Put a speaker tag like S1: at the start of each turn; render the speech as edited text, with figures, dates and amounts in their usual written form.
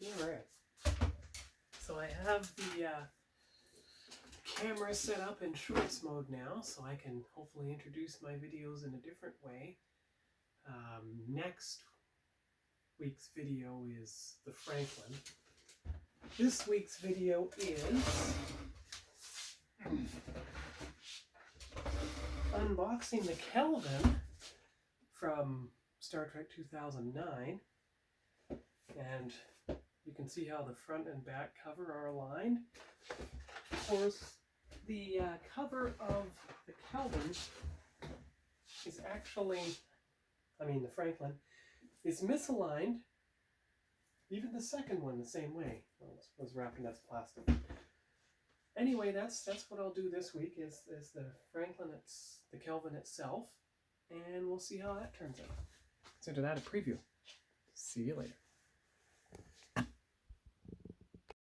S1: Alright, so I have the camera set up in shorts mode now, so I can hopefully introduce my videos in a different way. Next week's video is the Franklin. This week's video is unboxing the Kelvin from Star Trek 2009, and you can see how the front and back cover are aligned. Of course, the cover of the Kelvin is actually, the Franklin, is misaligned. Even the second one the same way. Well, it was wrapped in that plastic. Anyway, that's what I'll do this week is the Franklin, the Kelvin itself, and we'll see how that turns out. Consider that a preview. See you later.